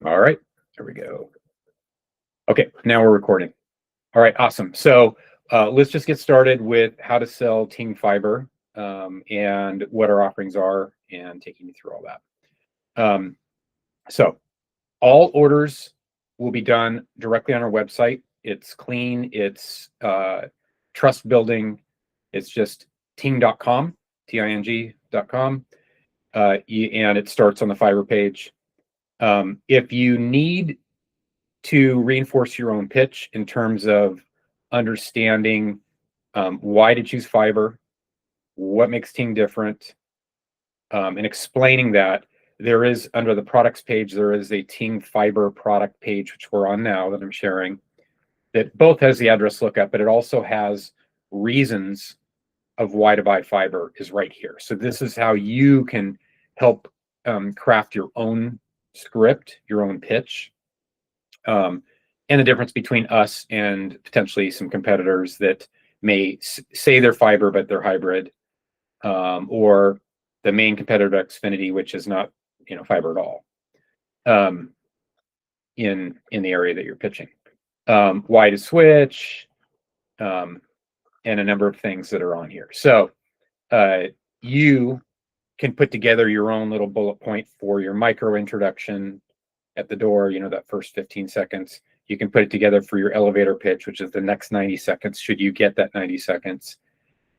All right, there we go. Okay, now we're recording. All right, awesome. So let's just get started with how to sell Ting Fiber and what our offerings are and taking you through all that. So all orders will be done directly on our website. It's clean, it's trust building. It's just ting.com, ting.com, and it starts on the Fiber page. If you need to reinforce your own pitch in terms of understanding why to choose fiber, what makes Ting different, and explaining that, there is, under the products page, there is a Ting Fiber product page, which we're on now that I'm sharing, that both has the address lookup, but it also has reasons of why to buy fiber is right here. So this is how you can help craft your own script, your own pitch. And the difference between us and potentially some competitors that may say they're fiber, but they're hybrid, or the main competitor Xfinity, which is not, fiber at all, in the area that you're pitching. Why to switch, and a number of things that are on here. So you can put together your own little bullet point for your micro introduction at the door, that first 15 seconds. You can put it together for your elevator pitch, which is the next 90 seconds, should you get that 90 seconds.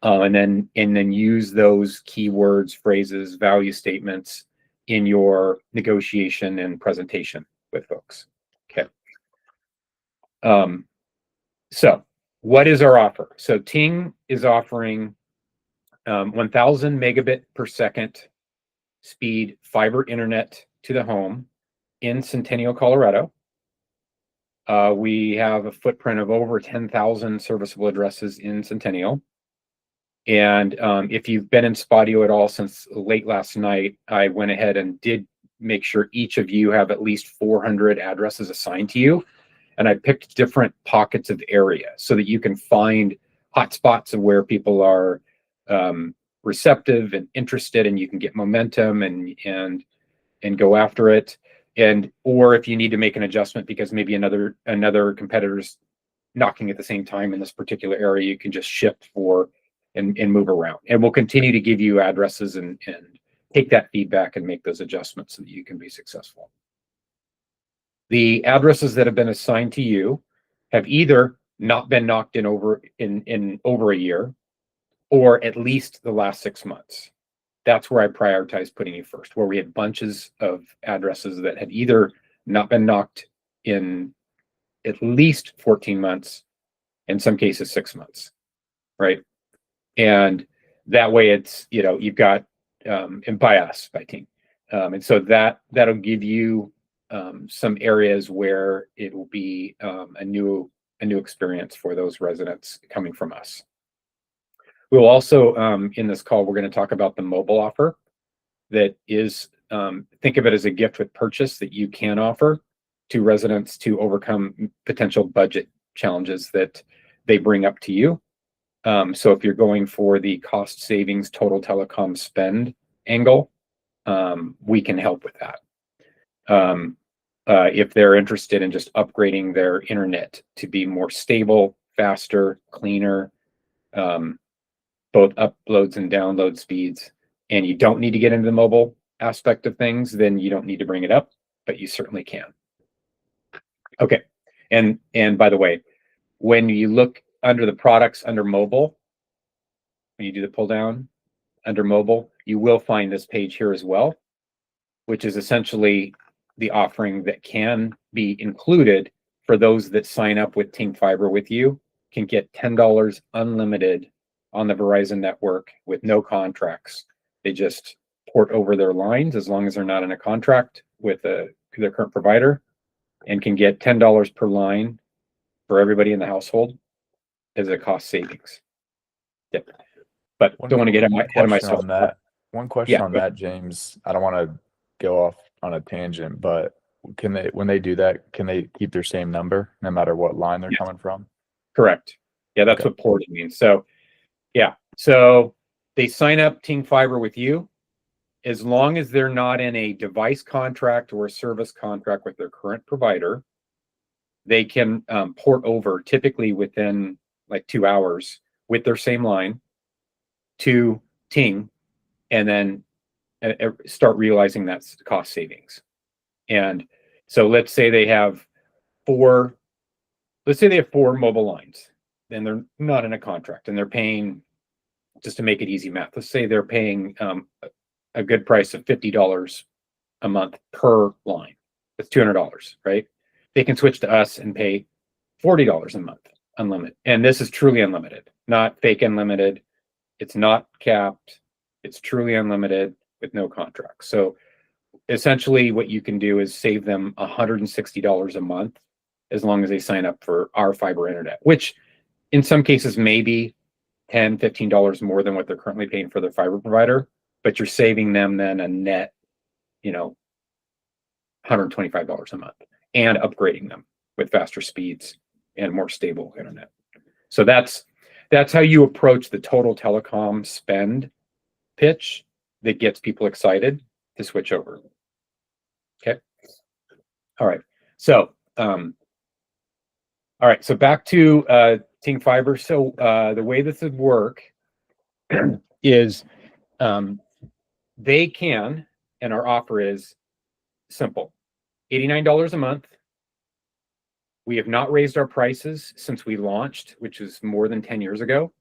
And then use those keywords, phrases, value statements in your negotiation and presentation with folks. Okay. So what is our offer? So Ting is offering 1,000 megabit per second speed fiber internet to the home in Centennial, Colorado. We have a footprint of over 10,000 serviceable addresses in Centennial. And if you've been in Spotio at all since late last night, I went ahead and did make sure each of you have at least 400 addresses assigned to you. And I picked different pockets of area so that you can find hotspots of where people are receptive and interested, and you can get momentum and go after it. Or if you need to make an adjustment because maybe another competitor's knocking at the same time in this particular area, you can just shift and move around. And we'll continue to give you addresses and take that feedback and make those adjustments so that you can be successful. The addresses that have been assigned to you have either not been knocked in over a year, or at least the last 6 months. That's where I prioritize putting you first, where we had bunches of addresses that had either not been knocked in at least 14 months, in some cases 6 months, right? And that way it's, you've got, and by Ting. And so that'll give you some areas where it will be a new experience for those residents coming from us. We'll also, in this call, we're going to talk about the mobile offer that is, think of it as a gift with purchase that you can offer to residents to overcome potential budget challenges that they bring up to you. So if you're going for the cost savings, total telecom spend angle, we can help with that. If they're interested in just upgrading their internet to be more stable, faster, cleaner, both uploads and download speeds, and you don't need to get into the mobile aspect of things, then you don't need to bring it up, but you certainly can. Okay, and by the way, when you look under the products under mobile, when you do the pull down under mobile, you will find this page here as well, which is essentially the offering that can be included for those that sign up with Ting Fiber with you, can get $10 unlimited on the Verizon network with no contracts. They just port over their lines as long as they're not in a contract with their current provider, and can get $10 per line for everybody in the household as a cost savings. Yep. But don't want to get ahead of myself on that. One question on that, James. I don't want to go off on a tangent, but when they do that, can they keep their same number no matter what line they're coming from? Correct. Yeah, that's what porting means. So yeah, so they sign up Ting Fiber with you. as long as they're not in a device contract or a service contract with their current provider, they can port over typically within like 2 hours with their same line to Ting, and then start realizing that's cost savings. And so let's say they have four mobile lines, and they're not in a contract, and they're paying, just to make it easy math, let's say they're paying a good price of $50 a month per line. That's $200, right? They can switch to us and pay $40 a month, unlimited. And this is truly unlimited, not fake unlimited. It's not capped. It's truly unlimited with no contract. So essentially what you can do is save them $160 a month as long as they sign up for our fiber internet, which in some cases may be $10, $15 more than what they're currently paying for their fiber provider, but you're saving them then a net, $125 a month, and upgrading them with faster speeds and more stable internet. So that's how you approach the total telecom spend pitch that gets people excited to switch over. Okay. All right. So, So back to Ting Fiber. So the way this would work is they can, and our offer is simple, $89 a month. We have not raised our prices since we launched, which is more than 10 years ago.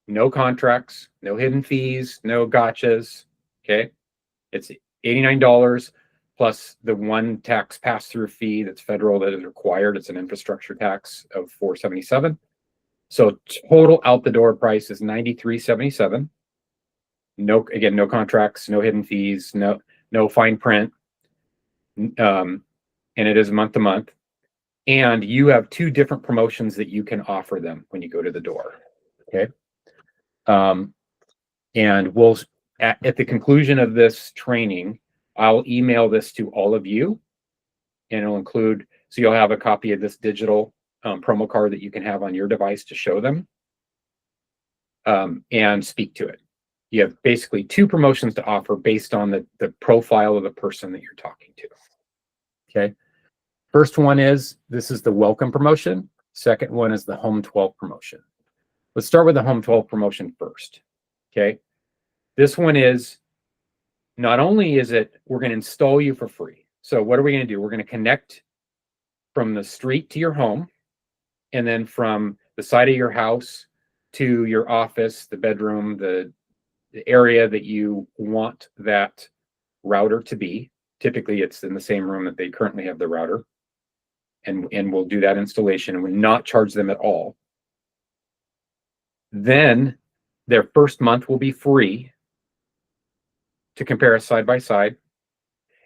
No contracts, no hidden fees, no gotchas. Okay. It's $89 plus the one tax pass-through fee that's federal that is required. It's an infrastructure tax of $477. So total out the door price is $93.77. No contracts, no hidden fees, no fine print. And it is month to month. And you have two different promotions that you can offer them when you go to the door. Okay. And we'll, at the conclusion of this training, I'll email this to all of you, and it'll include, so you'll have a copy of this digital promo card that you can have on your device to show them and speak to it. You have basically two promotions to offer based on the profile of the person that you're talking to. Okay. First one is, this is the welcome promotion. Second one is the Home 12 promotion. Let's start with the Home 12 promotion first. Okay. This one is, not only is it, we're going to install you for free. So what are we going to do? We're going to connect from the street to your home, and then from the side of your house to your office, the bedroom, the area that you want that router to be. Typically, it's in the same room that they currently have the router. And we'll do that installation, and we'll not charge them at all. Then their first month will be free to compare us side by side.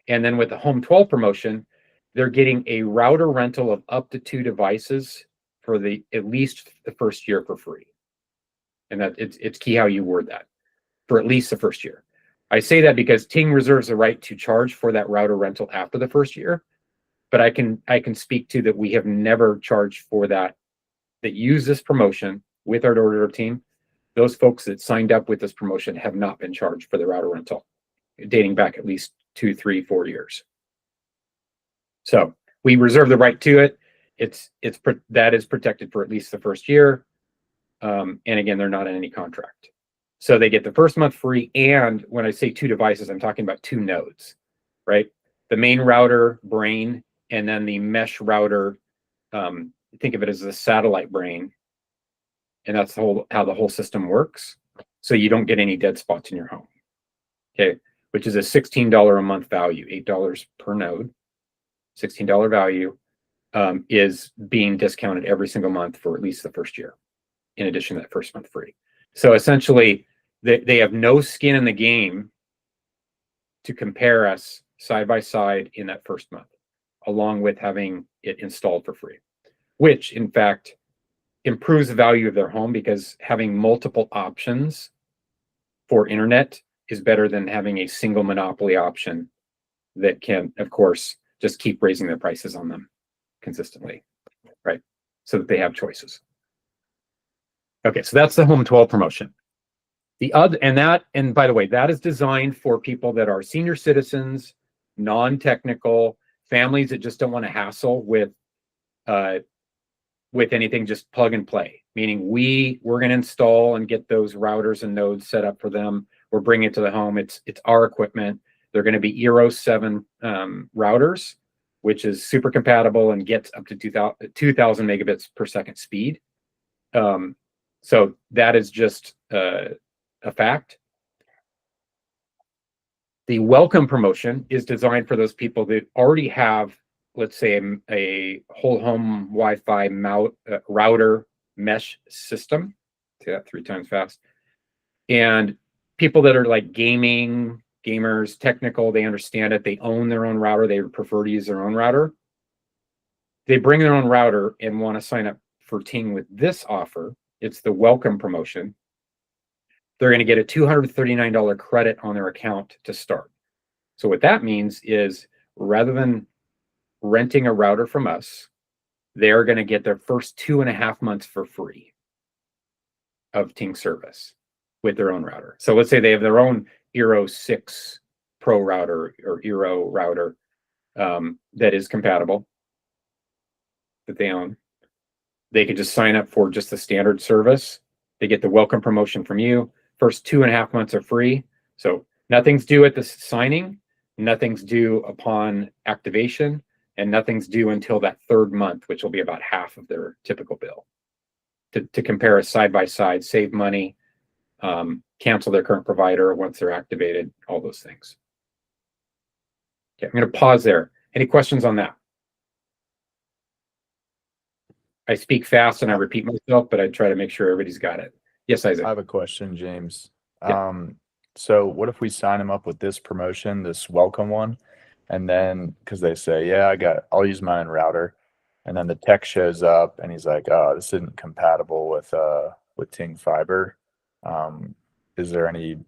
And then with the Home 12 promotion, they're getting a router rental of up to 2 devices for at least the first year for free. And that it's key how you word that, for at least the first year. I say that because Ting reserves the right to charge for that router rental after the first year, but I can speak to that we have never charged for that use this promotion with our door-to-door team. Those folks that signed up with this promotion have not been charged for the router rental, dating back at least 2, 3, 4 years. So we reserve the right to it. That is protected for at least the first year. And again, they're not in any contract. So they get the first month free. And when I say 2 devices, I'm talking about 2 nodes, right? The main router brain, and then the mesh router. Think of it as a satellite brain. And that's how the whole system works. So you don't get any dead spots in your home. Okay. Which is a $16 a month value, $8 per node. $16 value is being discounted every single month for at least the first year, in addition to that first month free. So essentially, they have no skin in the game to compare us side by side in that first month, along with having it installed for free, which in fact improves the value of their home, because having multiple options for internet is better than having a single monopoly option that can, of course, just keep raising their prices on them consistently, right? So that they have choices. Okay, so that's the Home 12 promotion. And by the way, that is designed for people that are senior citizens, non-technical, families that just don't want to hassle with anything, just plug and play. Meaning we're going to install and get those routers and nodes set up for them. We're bringing it to the home. It's our equipment. They're going to be Eero 7 routers, which is super compatible and gets up to 2,000 megabits per second speed. So that is just a fact. The welcome promotion is designed for those people that already have, let's say, a whole home Wi-Fi router mesh system. Say that 3 times fast. And people that are like gamers, technical, they understand it. They own their own router. They would prefer to use their own router. They bring their own router and want to sign up for Ting with this offer. It's the welcome promotion. They're going to get a $239 credit on their account to start. So what that means is, rather than renting a router from us, they're going to get their first 2.5 months for free of Ting service with their own router. So let's say they have their own Eero 6 Pro router or Eero router that is compatible, that they own. They could just sign up for just the standard service. They get the welcome promotion from you. First 2.5 months are free. So nothing's due at the signing, nothing's due upon activation, and nothing's due until that 3rd month, which will be about half of their typical bill. To compare us side by side, save money, cancel their current provider once they're activated, all those things. Okay, I'm going to pause there. Any questions on that? I speak fast and I repeat myself, but I try to make sure everybody's got it. Yes, Isaac. I have a question, James. Yeah. So what if we sign him up with this promotion, this welcome one, and then because they say, yeah, I'll use my own router, and then the tech shows up and he's like, oh, this isn't compatible with Ting Fiber. Is there any?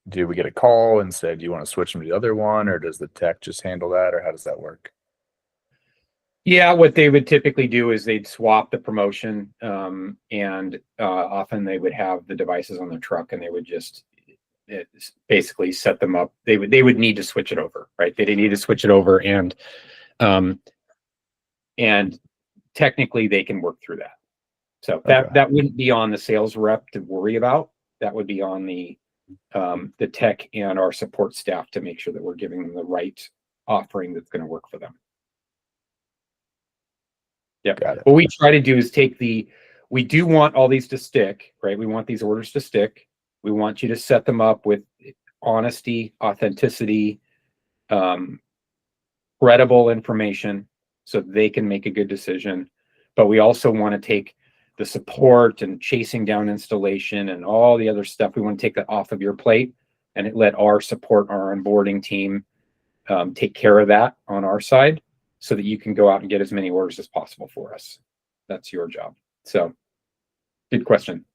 Do we get a call and say, do you want to switch them to the other one, or does the tech just handle that, or how does that work? Yeah, what they would typically do is they'd swap the promotion, and often they would have the devices on their truck, and they would just basically set them up. They would need to switch it over, right? They need to switch it over, and technically they can work through that. So that wouldn't be on the sales rep to worry about. That would be on the tech and our support staff to make sure that we're giving them the right offering that's going to work for them. Yeah. What we try to do is we do want all these to stick, right? We want these orders to stick. We want you to set them up with honesty, authenticity, credible information so they can make a good decision. But we also want to take the support and chasing down installation and all the other stuff. We want to take that off of your plate and let our support, our onboarding team take care of that on our side, so that you can go out and get as many orders as possible for us. That's your job. So, good question.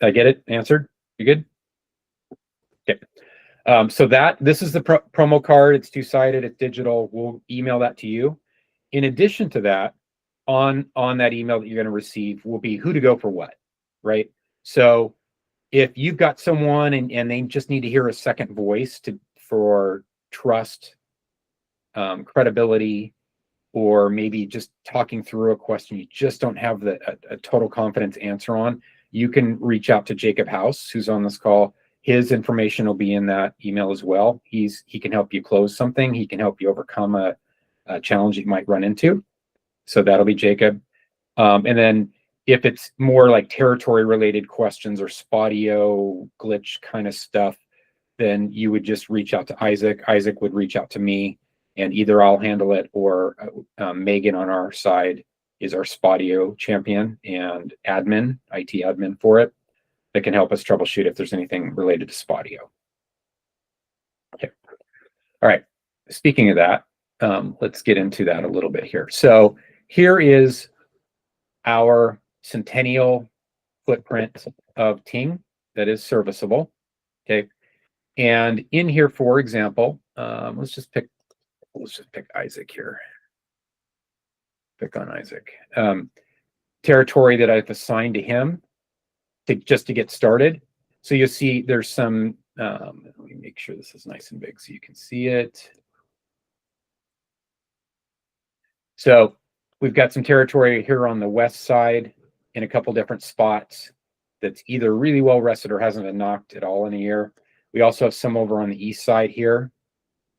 Did I get it answered? You good? Okay. So this is the promo card. It's 2-sided. It's digital. We'll email that to you. In addition to that, on that email that you're going to receive will be who to go for what, right? So if you've got someone and they just need to hear a second voice for trust, credibility, or maybe just talking through a question you just don't have a total confidence answer on, you can reach out to Jacob House, who's on this call. His information will be in that email as well. He can help you close something. He can help you overcome a challenge you might run into. So that'll be Jacob. And then if it's more like territory related questions or Spotio glitch kind of stuff, then you would just reach out to Isaac. Isaac would reach out to me, and either I'll handle it or Megan on our side is our Spotio champion and admin, IT admin for it, that can help us troubleshoot if there's anything related to Spotio. Okay. All right. Speaking of that, let's get into that a little bit here. So here is our centennial footprint of Ting that is serviceable. Okay. And in here, for example, let's just pick Isaac here. Pick on Isaac. Territory that I've assigned to him just to get started. So you'll see there's some, let me make sure this is nice and big so you can see it. So we've got some territory here on the west side in a couple different spots that's either really well rested or hasn't been knocked at all in a year. We also have some over on the east side here.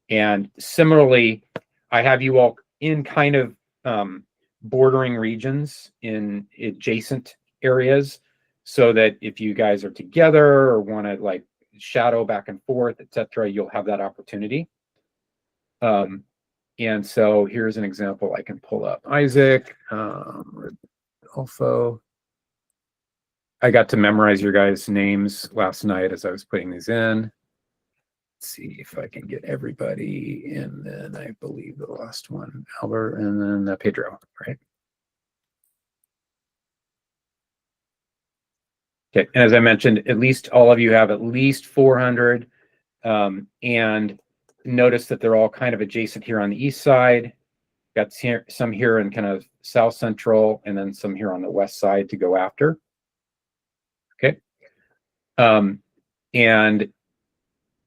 And similarly, I have you all in kind of bordering regions in adjacent areas, so that if you guys are together or want to like shadow back and forth, etc., you'll have that opportunity. And so here's an example I can pull up. Isaac, Alpha. I got to memorize your guys' names last night as I was putting these in. Let's see if I can get everybody. And then I believe the last one, Albert, and then Pedro, right? Okay, and as I mentioned, at least all of you have at least 400. And notice that they're all kind of adjacent here on the east side. Got some here in kind of south central, and then some here on the west side to go after. Okay. And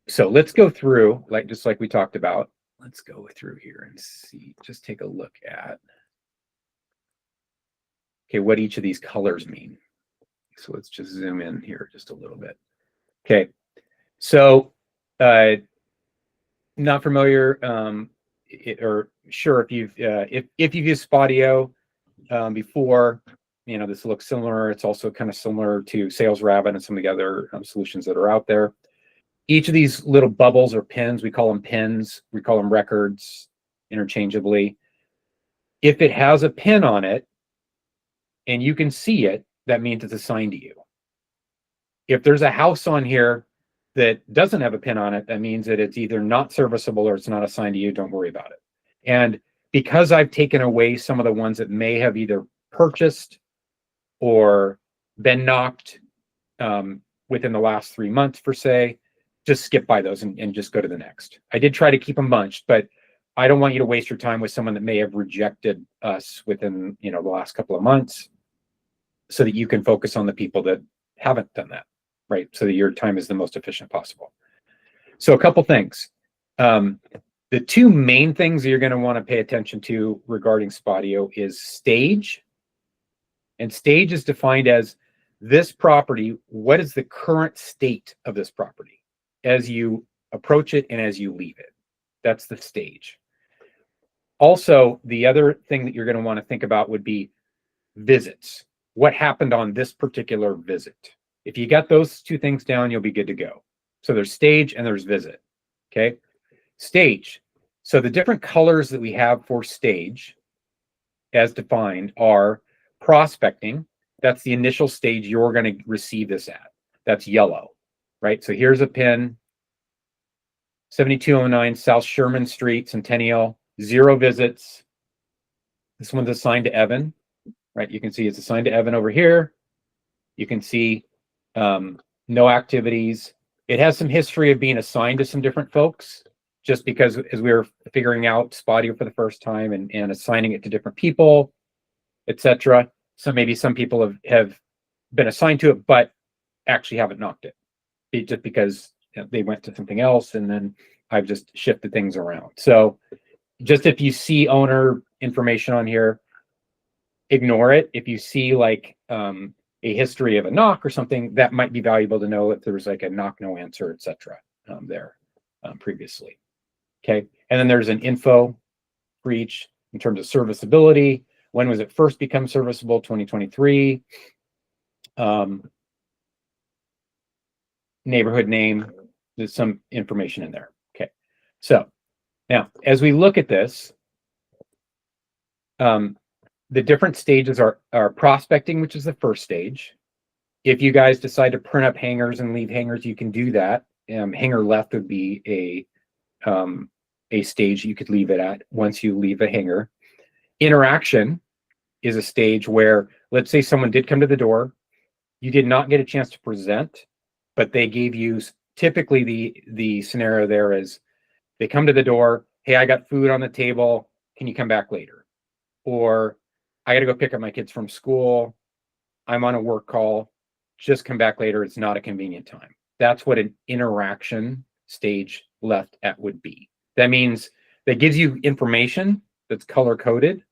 so let's go through, just like we talked about. Let's go through here and see, just take a look at, okay, what each of these colors mean. So let's just zoom in here just a little bit. Okay. So not familiar, or sure, if you've used Spotio before, you know, this looks similar. It's also kind of similar to Sales Rabbit and some of the other solutions that are out there. Each of these little bubbles or pins, we call them pins, we call them records interchangeably. If it has a pin on it and you can see it, that means it's assigned to you. If there's a house on here that doesn't have a pin on it, that means that it's either not serviceable or it's not assigned to you. Don't worry about it. And because I've taken away some of the ones that may have either purchased or been knocked within the last 3 months, per se, just skip by those and just go to the next. I did try to keep them bunched, but I don't want you to waste your time with someone that may have rejected us within, you know, the last couple of months, so that you can focus on the people that haven't done that, right? So that your time is the most efficient possible. So a couple things. The two main things that you're going to want to pay attention to regarding Spotio is stage. And stage is defined as this property. What is the current state of this property as you approach it and as you leave it? That's the stage. Also, the other thing that you're going to want to think about would be visits. What happened on this particular visit? If you got those two things down, you'll be good to go. So there's stage and there's visit. Okay. Stage. So the different colors that we have for stage as defined are prospecting. That's the initial stage you're going to receive this at. That's yellow, right? So here's a pin, 7209 South Sherman Street, Centennial, 0 visits. This one's assigned to Evan, right? You can see it's assigned to Evan over here. You can see no activities. It has some history of being assigned to some different folks, just because as we were figuring out Spotio for the first time and assigning it to different people, etc. So maybe some people have been assigned to it, but actually haven't knocked it, just because, you know, they went to something else, and then I've just shifted things around. So just if you see owner information on here, ignore it. If you see like a history of a knock or something, that might be valuable to know if there was like a knock, no answer, etc. There previously. Okay, and then there's an info for each in terms of serviceability. When was it first become serviceable? 2023. Neighborhood name. There's some information in there. Okay, so now as we look at this, the different stages are prospecting, which is the first stage. If you guys decide to print up hangers and leave hangers, you can do that. Hanger left would be a stage you could leave it at once you leave a hanger. Interaction is a stage where, let's say someone did come to the door, you did not get a chance to present, but they gave you, typically the scenario there is they come to the door, hey, I got food on the table, can you come back later? Or I got to go pick up my kids from school, I'm on a work call, just come back later. It's not a convenient time. That's what an interaction stage left at would be. That means that gives you information that's color coded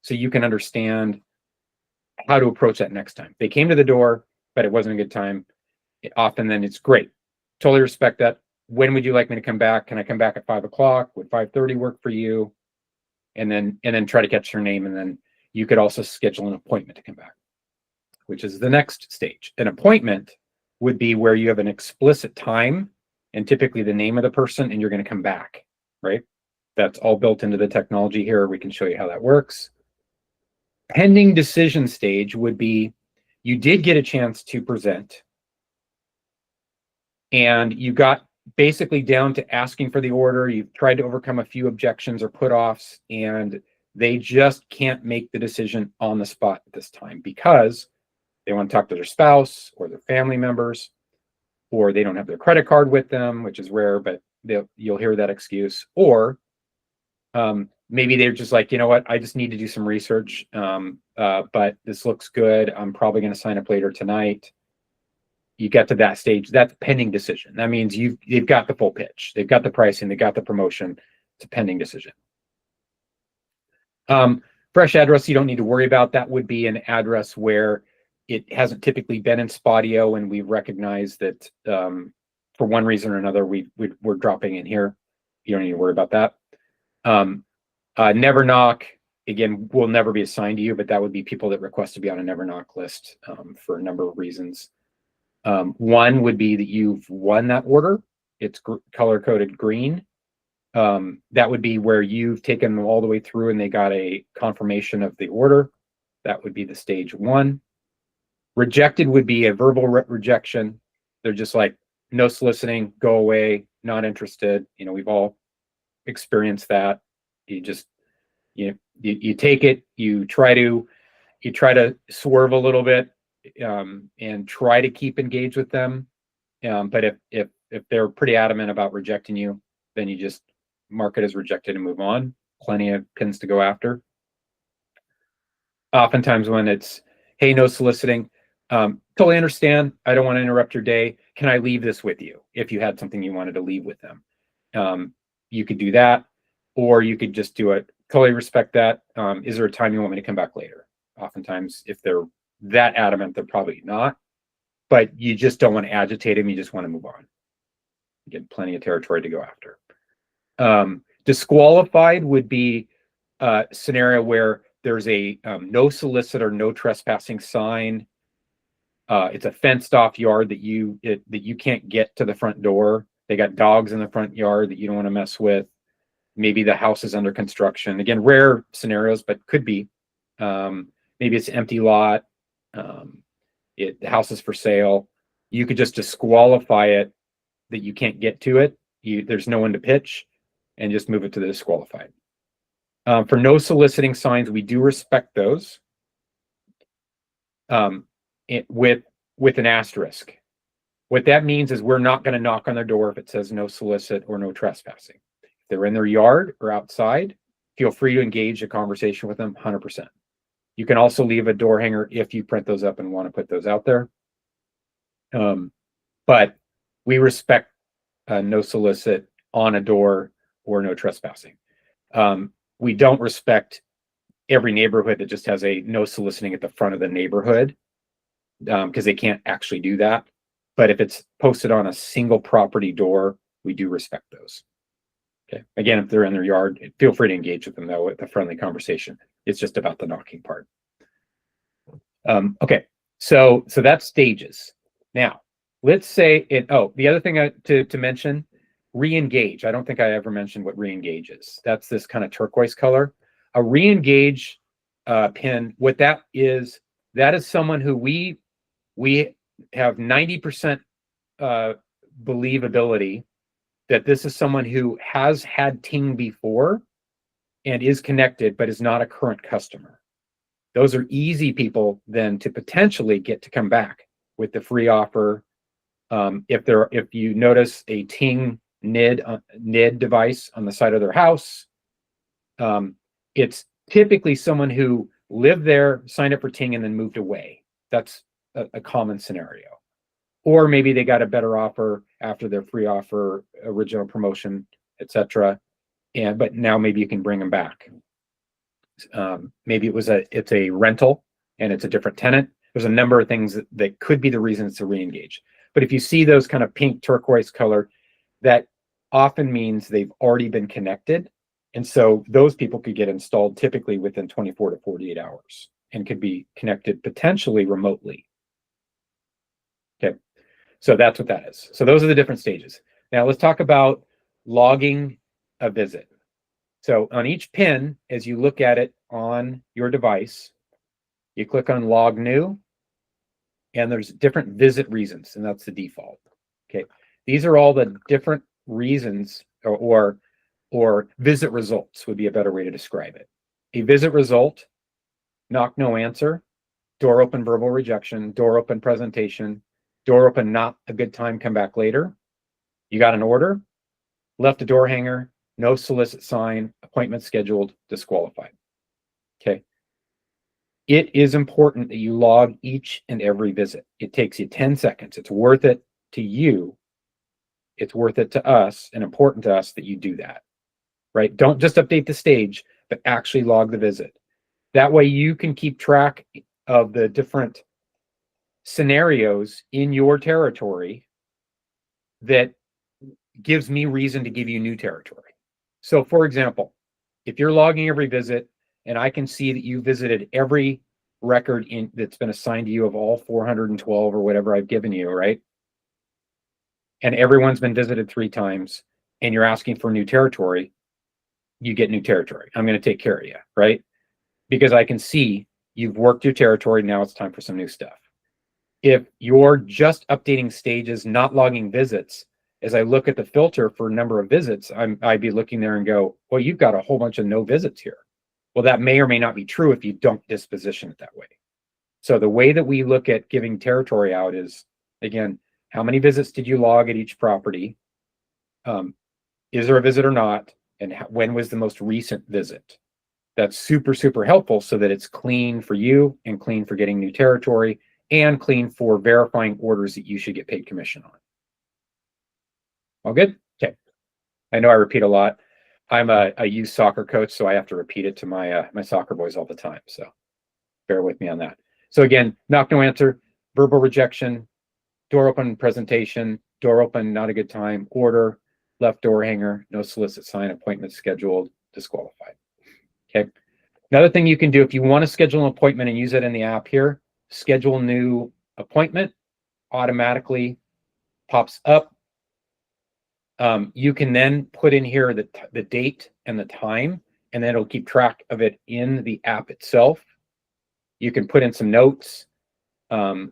so you can understand how to approach that next time. They came to the door, but it wasn't a good time. Often then it's great. Totally respect that. When would you like me to come back? Can I come back at 5 o'clock? Would 5:30 work for you? And then try to catch your name. And then you could also schedule an appointment to come back, which is the next stage. An appointment would be where you have an explicit time and typically the name of the person, and you're going to come back, right? That's all built into the technology here. We can show you how that works. Pending decision stage would be you did get a chance to present and you got basically down to asking for the order. You've tried to overcome a few objections or put-offs, and they just can't make the decision on the spot at this time because they want to talk to their spouse or their family members, or they don't have their credit card with them, which is rare, but you'll hear that excuse. Or maybe they're just like, you know what, I just need to do some research, but this looks good. I'm probably going to sign up later tonight. You get to that stage, that's pending decision. That means they've got the full pitch. They've got the pricing, they got the promotion. It's a pending decision. Fresh address, you don't need to worry about. That would be an address where it hasn't typically been in Spotio, and we recognize that for one reason or another, we're dropping in here. You don't need to worry about that. Never knock, again, will never be assigned to you, but that would be people that request to be on a never knock list for a number of reasons. One would be that you've won that order. It's color coded green. That would be where you've taken them all the way through and they got a confirmation of the order. That would be the stage one. Rejected would be a verbal rejection. They're just like, no soliciting, go away, not interested. You know, we've all experienced that. You just, you take it, you try to swerve a little bit, and try to keep engaged with them. But if they're pretty adamant about rejecting you, then you just mark it as rejected and move on. Plenty of pins to go after. Oftentimes when it's, hey, no soliciting, totally understand. I don't want to interrupt your day. Can I leave this with you? If you had something you wanted to leave with them, you could do that, or you could just do it. Totally respect that. Is there a time you want me to come back later? Oftentimes, if they're that adamant, they're probably not, but you just don't want to agitate them. You just want to move on. You get plenty of territory to go after. Disqualified would be a scenario where there's a no solicitor, no trespassing sign. It's a fenced off yard that you can't get to the front door. They got dogs in the front yard that you don't want to mess with. Maybe the house is under construction. Again, rare scenarios, but could be. Maybe it's an empty lot. The house is for sale. You could just disqualify it that you can't get to it. There's no one to pitch, and just move it to the disqualified. For no soliciting signs, we do respect those with an asterisk. What that means is we're not going to knock on their door if it says no solicit or no trespassing. If they're in their yard or outside, feel free to engage a conversation with them 100%. You can also leave a door hanger if you print those up and want to put those out there. But we respect no solicit on a door or no trespassing. We don't respect every neighborhood that just has a no soliciting at the front of the neighborhood, because they can't actually do that. But if it's posted on a single property door, we do respect those. Okay. Again, if they're in their yard, feel free to engage with them though with a friendly conversation. It's just about the knocking part. Okay, so that's stages. Now, let's say the other thing to mention, re-engage. I don't think I ever mentioned what re-engage is. That's this kind of turquoise color. A re-engage pin, what that is someone who we have 90% believability that this is someone who has had Ting before and is connected, but is not a current customer. Those are easy people then to potentially get to come back with the free offer. If you notice a Ting NID device on the side of their house, it's typically someone who lived there, signed up for Ting, and then moved away. That's a common scenario. Or maybe they got a better offer after their free offer, original promotion, etc. But now maybe you can bring them back. Maybe it's a rental and it's a different tenant. There's a number of things that could be the reasons to re-engage. But if you see those kind of pink turquoise color, that often means they've already been connected. And so those people could get installed typically within 24 to 48 hours and could be connected potentially remotely. Okay, so that's what that is. So those are the different stages. Now let's talk about logging a visit. So on each pin, as you look at it on your device, you click on log new, and there's different visit reasons, and that's the default. Okay, these are all the different reasons or visit results would be a better way to describe it. A visit result: knock, no answer, door open, verbal rejection, door open, presentation, door open, not a good time, come back later. You got an order, left a door hanger, no solicit sign, appointment scheduled, disqualified. Okay. It is important that you log each and every visit. It takes you 10 seconds. It's worth it to you. It's worth it to us and important to us that you do that, right? Don't just update the stage, but actually log the visit. That way you can keep track of the different scenarios in your territory that gives me reason to give you new territory. So for example, if you're logging every visit and I can see that you visited every record that's been assigned to you of all 412 or whatever I've given you, right? And everyone's been visited 3 times and you're asking for new territory, you get new territory. I'm going to take care of you, right? Because I can see you've worked your territory. Now it's time for some new stuff. If you're just updating stages, not logging visits, as I look at the filter for number of visits, I'd be looking there and go, well, you've got a whole bunch of no visits here. Well, that may or may not be true if you don't disposition it that way. So the way that we look at giving territory out is, again, how many visits did you log at each property? Is there a visit or not? And when was the most recent visit? That's super, super helpful so that it's clean for you and clean for getting new territory and clean for verifying orders that you should get paid commission on. All good? Okay. I know I repeat a lot. I'm a youth soccer coach, so I have to repeat it to my my soccer boys all the time. So bear with me on that. So again, knock, no answer, verbal rejection, door open, presentation, door open, not a good time, order, left door hanger, no solicit sign, appointment scheduled, disqualified. Okay. Another thing you can do if you want to schedule an appointment and use it in the app here, schedule new appointment, automatically pops up. You can then put in here the date and the time, and then it'll keep track of it in the app itself. You can put in some notes and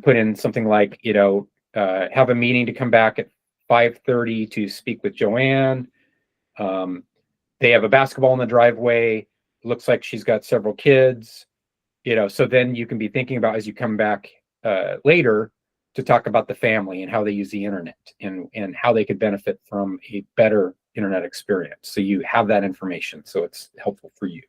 put in something like, have a meeting to come back at 5:30 to speak with Joanne. They have a basketball in the driveway. Looks like she's got several kids. So then you can be thinking about, as you come back later, to talk about the family and how they use the internet and how they could benefit from a better internet experience. So you have that information, so it's helpful for you.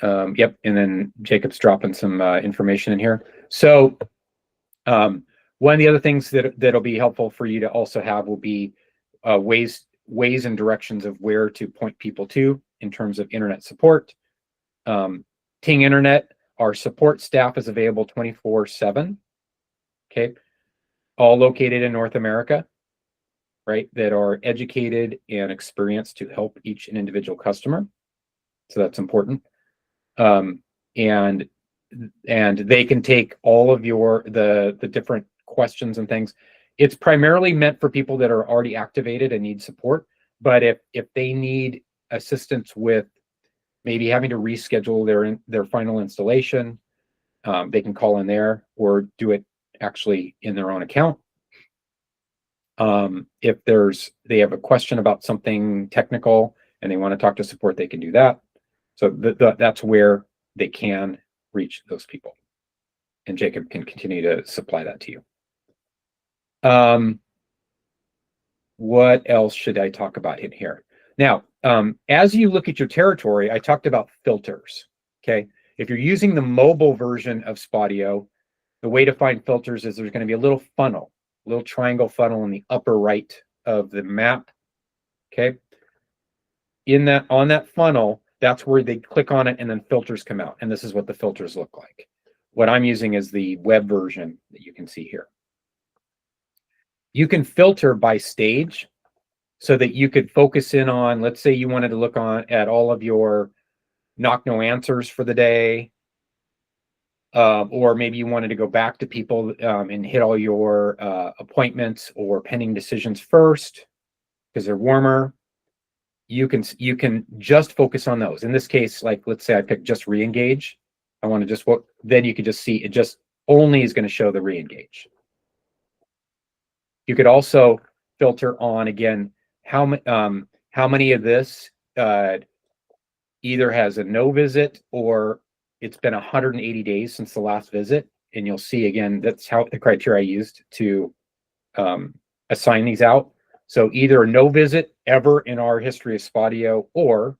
Yep, and then Jacob's dropping some information in here. So one of the other things that'll be helpful for you to also have will be ways and directions of where to point people to in terms of internet support. Ting Internet, our support staff is available 24/7. Okay, all located in North America, right? That are educated and experienced to help each and individual customer. So that's important. And they can take all of the different questions and things. It's primarily meant for people that are already activated and need support. But if they need assistance with maybe having to reschedule their final installation, they can call in there or do it actually in their own account. If they have a question about something technical and they want to talk to support, they can do that. So that's where they can reach those people. And Jacob can continue to supply that to you. What else should I talk about in here? Now, as you look at your territory, I talked about filters. Okay. If you're using the mobile version of Spotio, the way to find filters is there's going to be a little funnel, a little triangle funnel in the upper right of the map. Okay. On that funnel, that's where they click on it and then filters come out. And this is what the filters look like. What I'm using is the web version that you can see here. You can filter by stage so that you could focus in on, let's say you wanted to look at all of your knock no answers for the day, or maybe you wanted to go back to people and hit all your appointments or pending decisions first because they're warmer. You can just focus on those. In this case, like let's say I picked just re-engage. I want to just then you can just see it just only is going to show the re-engage. You could also filter on again how many of this either has a no visit or it's been 180 days since the last visit. And you'll see again, that's how the criteria I used to assign these out. So either a no visit ever in our history of Spotio, or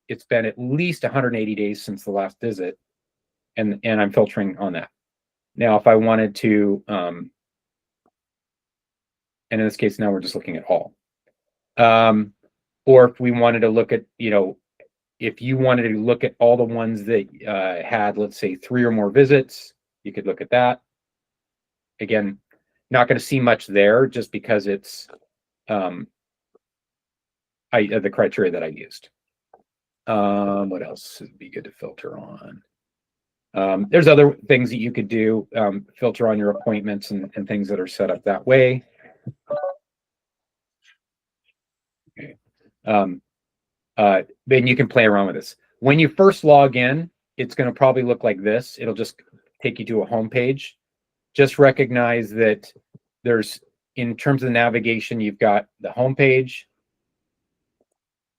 it's been at least 180 days since the last visit. And I'm filtering on that. Now, if I wanted to, and in this case, now we're just looking at all. Or if we wanted to look at, if you wanted to look at all the ones that had, let's say, 3 or more visits, you could look at that. Again, not going to see much there just because it's the criteria that I used. What else would be good to filter on? There's other things that you could do, filter on your appointments and things that are set up that way. Okay. Then you can play around with this. When you first log in, it's going to probably look like this. It'll just take you to a home page. Just recognize that in terms of the navigation, you've got the home page.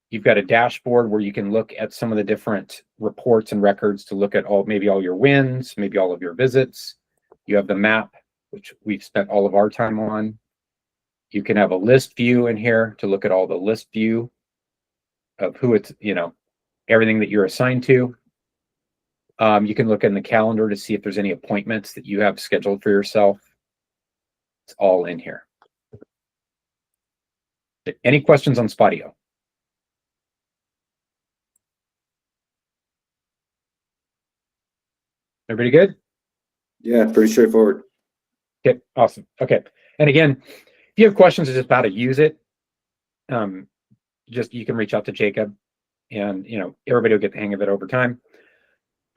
You've got a dashboard where you can look at some of the different reports and records to look at maybe all your wins, maybe all of your visits. You have the map, which we've spent all of our time on. You can have a list view in here to look at all the list view of who it's, everything that you're assigned to. You can look in the calendar to see if there's any appointments that you have scheduled for yourself. It's all in here. Any questions on Spotio? Everybody good? Yeah, pretty straightforward. Okay, awesome. Okay, and again, if you have questions just about how to use it, you can reach out to Jacob, and everybody will get the hang of it over time.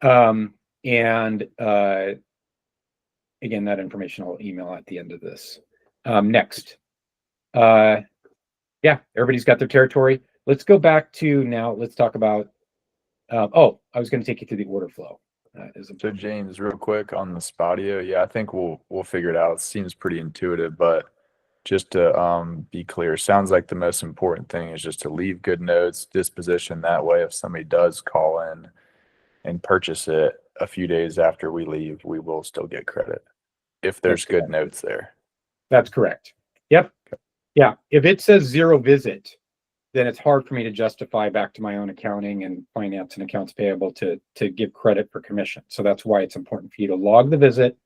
Again, that information I'll email at the end of this. Next, yeah, everybody's got their territory. Let's go back to now. Let's talk about. I was going to take you through the order flow. So James, real quick on the Spotio, yeah, I think we'll figure it out. It seems pretty intuitive, but just to be clear, sounds like the most important thing is just to leave good notes, disposition that way. If somebody does call in and purchase it a few days after we leave, we will still get credit if there's good notes there. That's correct. Yep. Okay. Yeah. If it says 0 visit, then it's hard for me to justify back to my own accounting and finance and accounts payable to give credit for commission. So that's why it's important for you to log the visit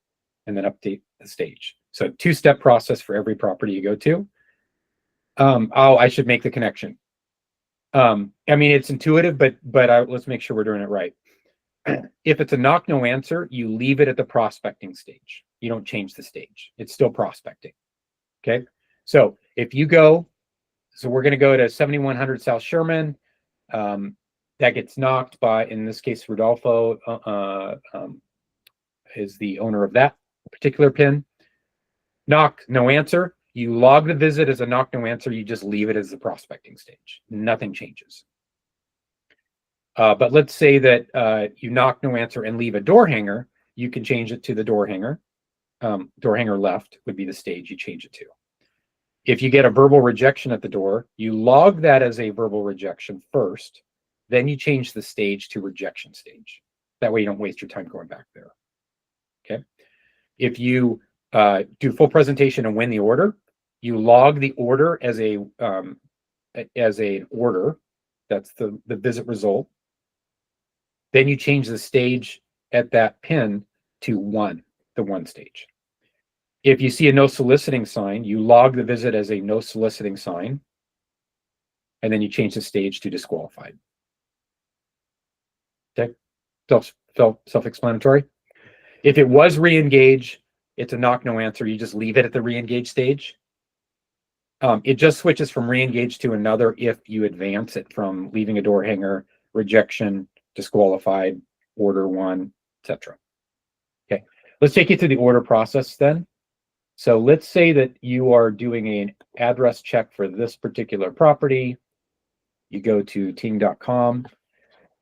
and then update the stage. So 2-step process for every property you go to. I should make the connection. I mean, it's intuitive, but let's make sure we're doing it right. If it's a knock no answer, you leave it at the prospecting stage. You don't change the stage. It's still prospecting. Okay. So if you go, so we're going to go to 7100 South Sherman. That gets knocked by, in this case, Rodolfo is the owner of that particular pin. Knock, no answer. You log the visit as a knock, no answer. You just leave it as the prospecting stage. Nothing changes. But let's say that you knock, no answer, and leave a door hanger. You can change it to the door hanger. Door hanger left would be the stage you change it to. If you get a verbal rejection at the door, you log that as a verbal rejection first. Then you change the stage to rejection stage. That way you don't waste your time going back there. Okay. If you do full presentation and win the order, you log the order as a as an order. That's the visit result. Then you change the stage at that pin to the one stage. If you see a no soliciting sign, you log the visit as a no soliciting sign, and then you change the stage to disqualified. Okay, self-explanatory. If it was re-engage, it's a knock no answer. You just leave it at the re-engage stage. It just switches from re-engage to another if you advance it from leaving a door hanger, rejection, disqualified, order one, etc. Okay, let's take you through the order process then. So let's say that you are doing an address check for this particular property. You go to ting.com.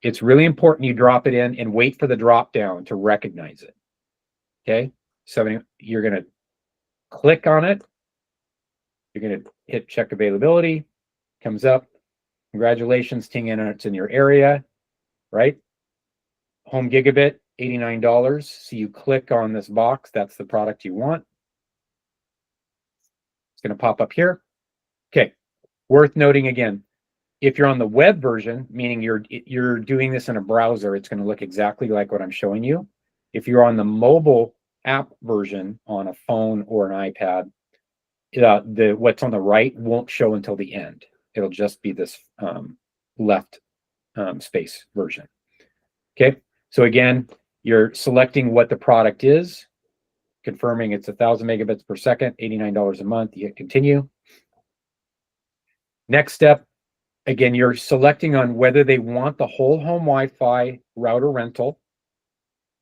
It's really important you drop it in and wait for the drop down to recognize it. Okay, so you're going to click on it. You're going to hit check availability. Comes up. Congratulations, Ting Internet's in your area, right? Home gigabit, $89. So you click on this box. That's the product you want. It's going to pop up here. Okay, worth noting again, if you're on the web version, meaning you're doing this in a browser, it's going to look exactly like what I'm showing you. If you're on the mobile app version on a phone or an iPad, what's on the right won't show until the end. It'll just be this left space version. Okay, so again, you're selecting what the product is, confirming it's 1,000 megabits per second, $89 a month. You hit continue. Next step, again, you're selecting on whether they want the whole home Wi-Fi router rental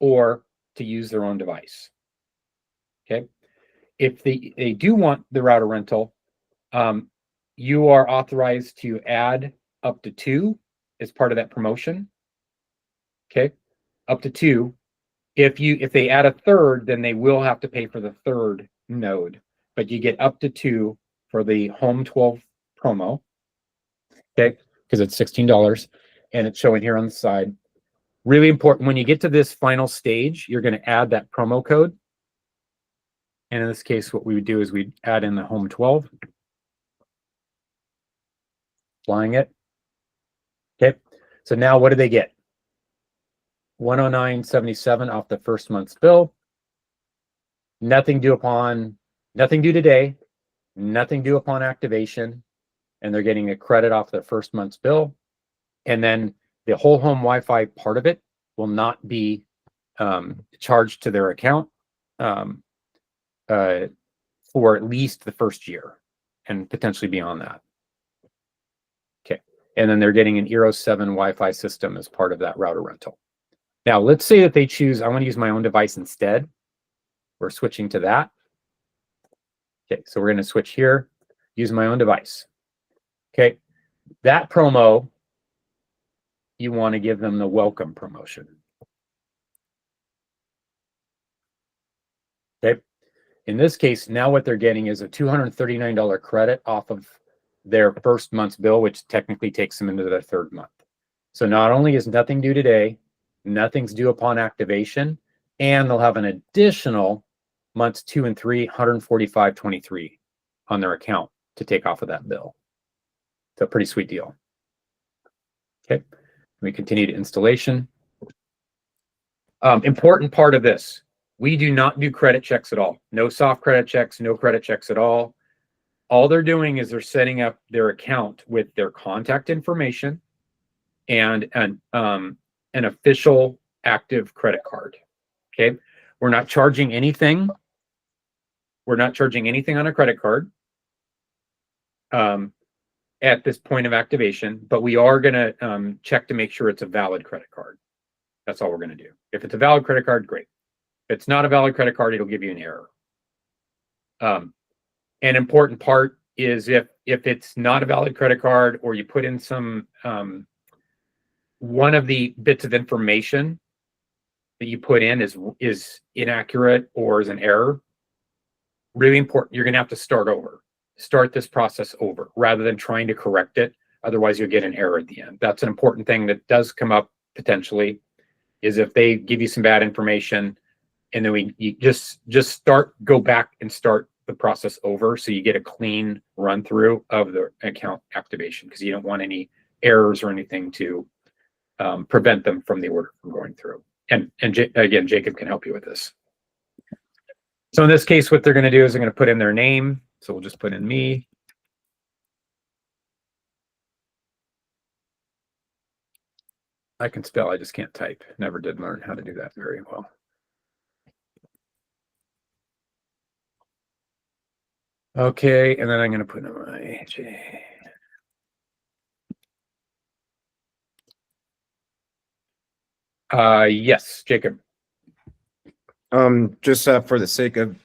or to use their own device. Okay, if they do want the router rental, you are authorized to add up to 2 as part of that promotion. Okay, up to 2. If they add a third, then they will have to pay for the third node, but you get up to 2 for the home 12 promo. Okay, because it's $16 and it's showing here on the side. Really important, when you get to this final stage, you're going to add that promo code. And in this case, what we would do is we'd add in the home 12. Applying it. Okay, so now what do they get? $109.77 off the first month's bill. Nothing due today, nothing due upon activation, and they're getting a credit off their first month's bill. And then the whole home Wi-Fi part of it will not be charged to their account for at least the first year and potentially beyond that. Okay, and then they're getting an Eero 7 Wi-Fi system as part of that router rental. Now, let's say that they choose, I want to use my own device instead. We're switching to that. Okay, so we're going to switch here, use my own device. Okay, that promo, you want to give them the welcome promotion. Okay, in this case, now what they're getting is a $239 credit off of their first month's bill, which technically takes them into their third month. So not only is nothing due today, nothing's due upon activation, and they'll have an additional months 2 and 3, $145.23 on their account to take off of that bill. It's a pretty sweet deal. Okay, we continue to installation. Important part of this, we do not do credit checks at all. No soft credit checks, no credit checks at all. All they're doing is they're setting up their account with their contact information and an official active credit card. Okay, we're not charging anything. We're not charging anything on a credit card at this point of activation, but we are going to check to make sure it's a valid credit card. That's all we're going to do. If it's a valid credit card, great. If it's not a valid credit card, it'll give you an error. An important part is if it's not a valid credit card, or you put in some one of the bits of information that you put in is inaccurate or is an error, really important, you're going to have to start this process over rather than trying to correct it. Otherwise you'll get an error at the end. That's an important thing that does come up potentially, is if they give you some bad information and then you just go back and start the process over so you get a clean run through of the account activation, because you don't want any errors or anything to prevent them from the order from going through. And again, Jacob can help you with this. So in this case, what they're going to do is they're going to put in their name. So we'll just put in me. I can spell, I just can't type. Never did learn how to do that very well. Okay, and then I'm going to put in my J. Yes, Jacob. Just for the sake of,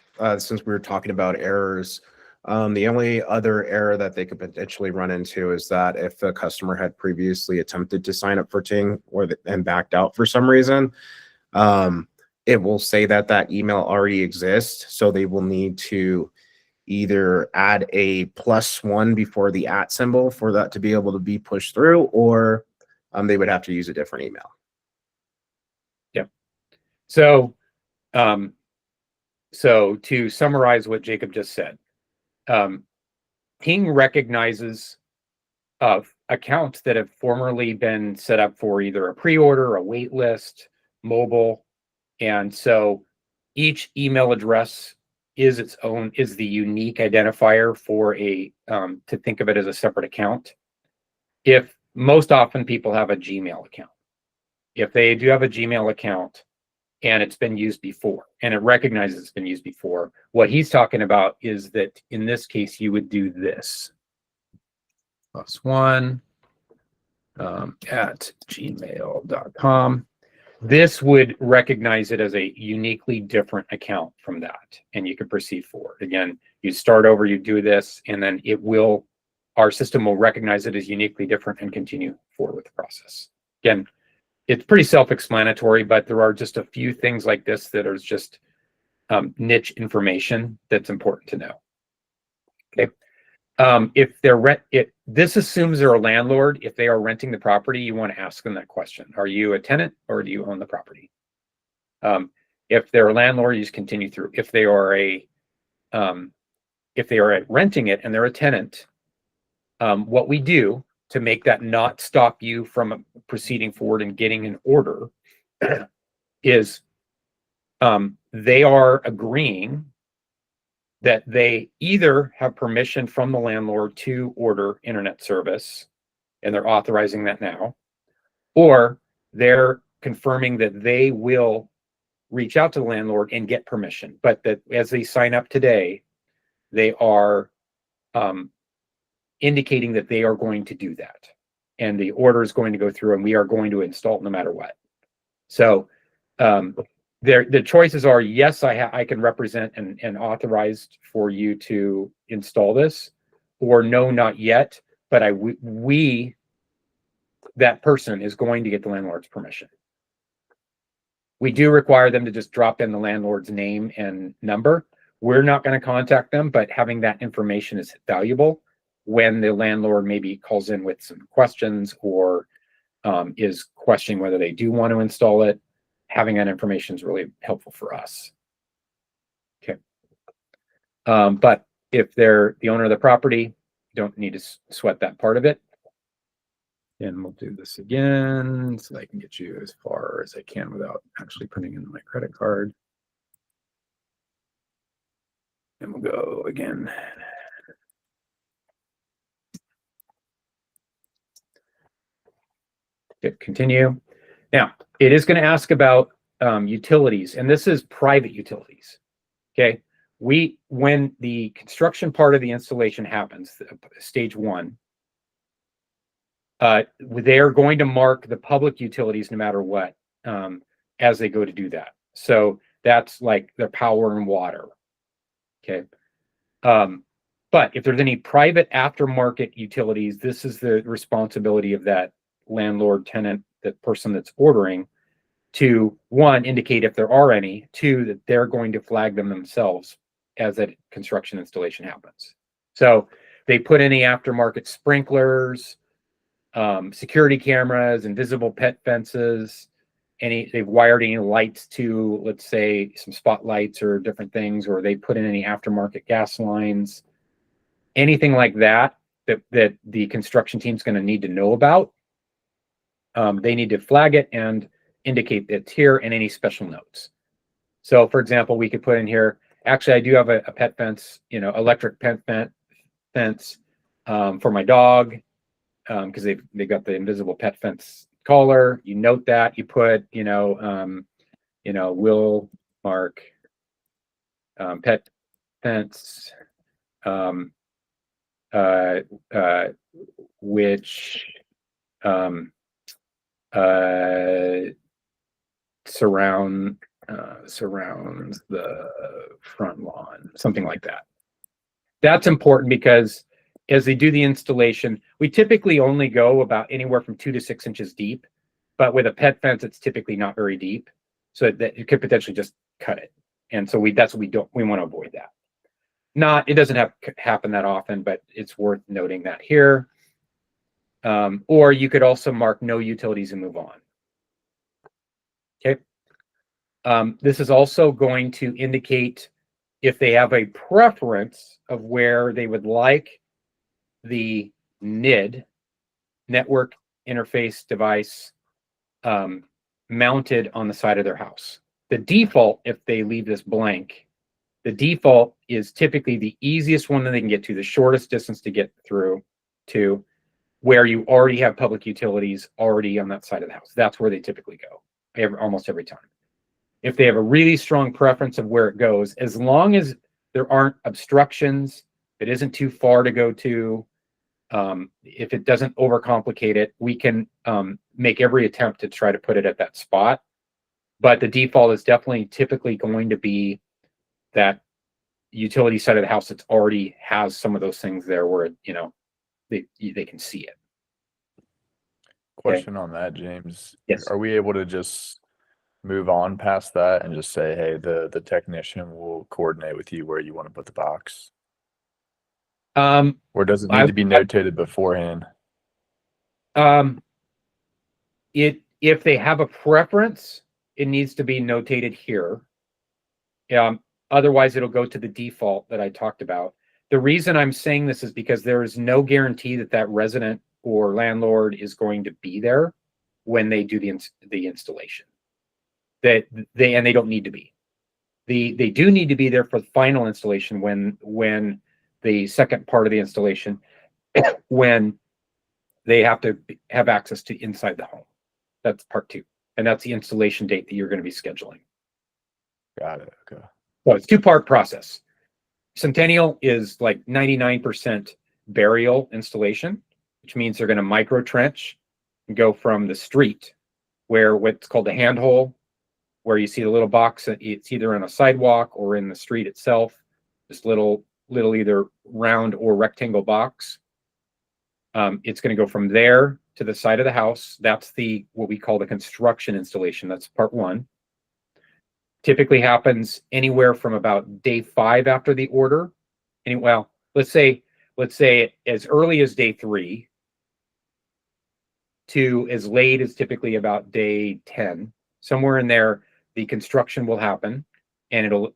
since we were talking about errors, the only other error that they could potentially run into is that if the customer had previously attempted to sign up for Ting and backed out for some reason, it will say that that email already exists. So they will need to either add a +1 before the @ symbol for that to be able to be pushed through, or they would have to use a different email. Yeah. So, so to summarize what Jacob just said, Ting recognizes accounts that have formerly been set up for either a pre-order, a wait list, mobile. And so each email address is the unique identifier for to think of it as a separate account. If most often people have a Gmail account, if they do have a Gmail account and it's been used before and it recognizes it's been used before, what he's talking about is that in this case, you would do this +1 at gmail.com. This would recognize it as a uniquely different account from that, and you can proceed forward. Again, you start over, you do this, and then our system will recognize it as uniquely different and continue forward with the process. Again, it's pretty self-explanatory, but there are just a few things like this that are just niche information that's important to know. Okay. If they're this assumes they're a landlord. If they are renting the property, you want to ask them that question. Are you a tenant or do you own the property? If they're a landlord, you just continue through. If they are renting it and they're a tenant, what we do to make that not stop you from proceeding forward and getting an order is they are agreeing that they either have permission from the landlord to order internet service, and they're authorizing that now, or they're confirming that they will reach out to the landlord and get permission, but that as they sign up today, they are indicating that they are going to do that. And the order is going to go through and we are going to install it no matter what. So the choices are, yes, I can represent and authorized for you to install this, or no, not yet, but that person is going to get the landlord's permission. We do require them to just drop in the landlord's name and number. We're not going to contact them, but having that information is valuable when the landlord maybe calls in with some questions or is questioning whether they do want to install it. Having that information is really helpful for us. Okay. But if they're the owner of the property, you don't need to sweat that part of it. And we'll do this again so that I can get you as far as I can without actually putting in my credit card. And we'll go again. Hit continue. Now, it is going to ask about utilities, and this is private utilities. Okay. When the construction part of the installation happens, stage 1, they are going to mark the public utilities no matter what as they go to do that. So that's like their power and water. Okay. But if there's any private aftermarket utilities, this is the responsibility of that landlord, tenant, that person that's ordering to, 1, indicate if there are any, 2, that they're going to flag them themselves as that construction installation happens. So they put any aftermarket sprinklers, security cameras, invisible pet fences, they've wired any lights to, let's say, some spotlights or different things, or they put in any aftermarket gas lines, anything like that that the construction team's going to need to know about. They need to flag it and indicate it's here, and any special notes. So, for example, we could put in here, actually, I do have a pet fence, electric pet fence for my dog, because they got the invisible pet fence collar. You note that, you put, will mark pet fence, which surrounds the front lawn, something like that. That's important because as they do the installation, we typically only go about anywhere from 2 to 6 inches deep, but with a pet fence, it's typically not very deep, so that it could potentially just cut it. And so we want to avoid that. It doesn't happen that often, but it's worth noting that here. Or you could also mark no utilities and move on. Okay. This is also going to indicate if they have a preference of where they would like the NID, network interface device, mounted on the side of their house. The default, if they leave this blank, the default is typically the easiest one that they can get to, the shortest distance to get through to, where you already have public utilities already on that side of the house. That's where they typically go, almost every time. If they have a really strong preference of where it goes, as long as there aren't obstructions, it isn't too far to go to, if it doesn't overcomplicate it, we can make every attempt to try to put it at that spot. But the default is definitely typically going to be that utility side of the house that already has some of those things there where, they can see it. Question on that, James. Yes. Are we able to just move on past that and just say, hey, the technician will coordinate with you where you want to put the box? Or does it need to be notated beforehand? If they have a preference, it needs to be notated here. Otherwise, it'll go to the default that I talked about. The reason I'm saying this is because there is no guarantee that resident or landlord is going to be there when they do the installation. They don't need to be. They do need to be there for the final installation when the second part of the installation, when they have to have access to inside the home. That's part 2. And that's the installation date that you're going to be scheduling. Got it. Okay. So it's 2-part process. Centennial is like 99% burial installation, which means they're going to micro trench and go from the street, where what's called the handhole, where you see the little box, it's either on a sidewalk or in the street itself, this little either round or rectangle box. It's going to go from there to the side of the house. That's what we call the construction installation. That's part 1. Typically happens anywhere from about day 5 after the order. Well, let's say as early as day 3 to as late as typically about day 10. Somewhere in there, the construction will happen, and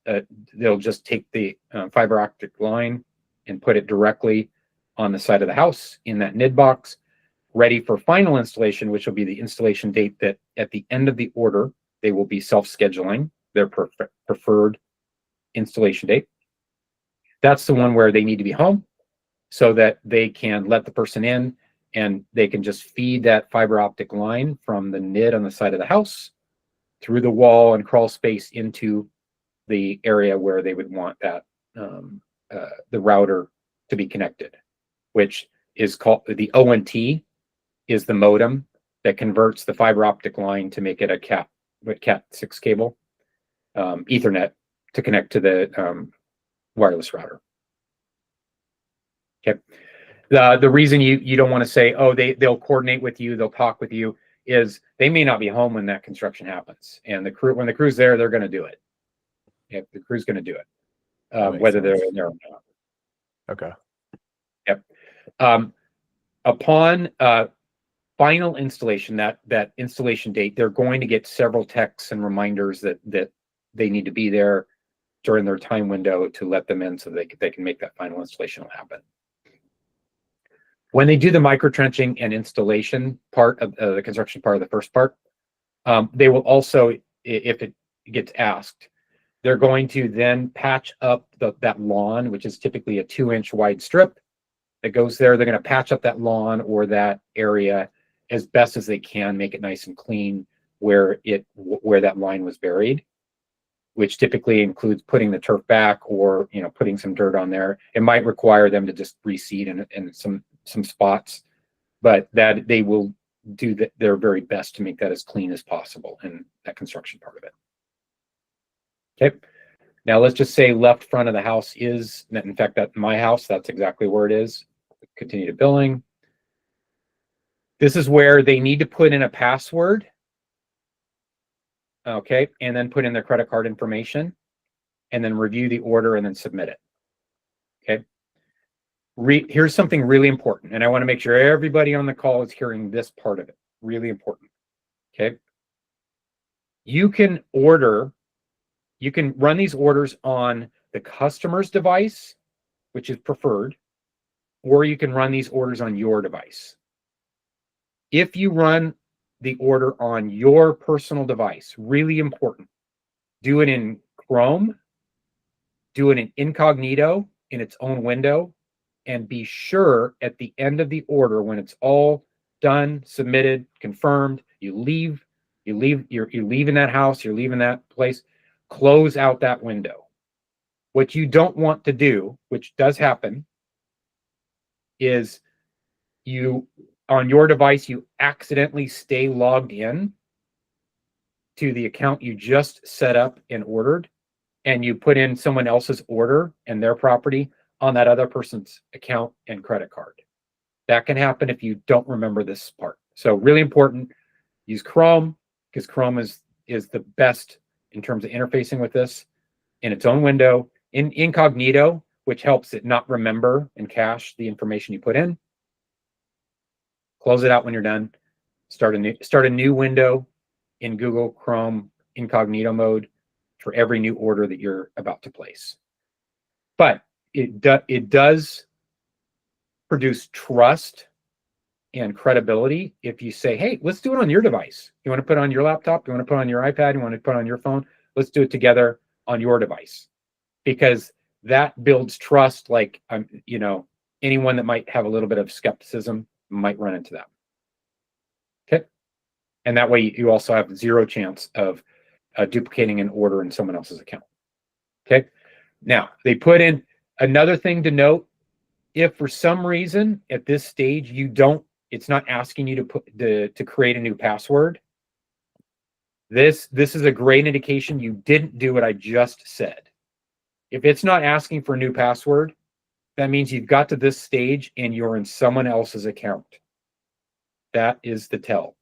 they'll just take the fiber optic line and put it directly on the side of the house in that NID box, ready for final installation, which will be the installation date that at the end of the order, they will be self-scheduling their preferred installation date. That's the one where they need to be home so that they can let the person in, and they can just feed that fiber optic line from the NID on the side of the house through the wall and crawl space into the area where they would want that the router to be connected, which is called the ONT, is the modem that converts the fiber optic line to make it a Cat6 cable, Ethernet, to connect to the wireless router. Okay. The reason you don't want to say, oh, they'll coordinate with you, they'll talk with you, is they may not be home when that construction happens, and when the crew's there, they're going to do it. Yep, the crew's going to do it, whether they're in there or not. Okay. Yep. Upon final installation, that installation date, they're going to get several texts and reminders that they need to be there during their time window to let them in so they can make that final installation happen. When they do the micro trenching and installation part of the construction part of the first part, they will also, if it gets asked, they're going to then patch up that lawn, which is typically a 2-inch wide strip that goes there. They're going to patch up that lawn or that area as best as they can, make it nice and clean where that line was buried, which typically includes putting the turf back or putting some dirt on there. It might require them to just reseed in some spots, but that they will do their very best to make that as clean as possible in that construction part of it. Okay. Now let's just say left front of the house is, in fact, that my house, that's exactly where it is. Continue to billing. This is where they need to put in a password. Okay. And then put in their credit card information and then review the order and then submit it. Okay. Here's something really important. And I want to make sure everybody on the call is hearing this part of it. Really important. Okay. You can run these orders on the customer's device, which is preferred, or you can run these orders on your device. If you run the order on your personal device, really important, do it in Chrome, do it in incognito in its own window, and be sure at the end of the order, when it's all done, submitted, confirmed, you're leaving that house, you're leaving that place, close out that window. What you don't want to do, which does happen, is on your device, you accidentally stay logged in to the account you just set up and ordered, and you put in someone else's order and their property on that other person's account and credit card. That can happen if you don't remember this part. So really important, use Chrome, because Chrome is the best in terms of interfacing with this in its own window, in incognito, which helps it not remember and cache the information you put in. Close it out when you're done. Start a new window in Google Chrome incognito mode for every new order that you're about to place. But it does produce trust and credibility if you say, hey, let's do it on your device. You want to put it on your laptop? You want to put it on your iPad? You want to put it on your phone? Let's do it together on your device, because that builds trust. Like, anyone that might have a little bit of skepticism might run into that. Okay. And that way you also have zero chance of duplicating an order in someone else's account. Okay. Now they put in another thing to note. If for some reason at this stage it's not asking you to create a new password, this is a great indication you didn't do what I just said. If it's not asking for a new password, that means you've got to this stage and you're in someone else's account. That is the tell.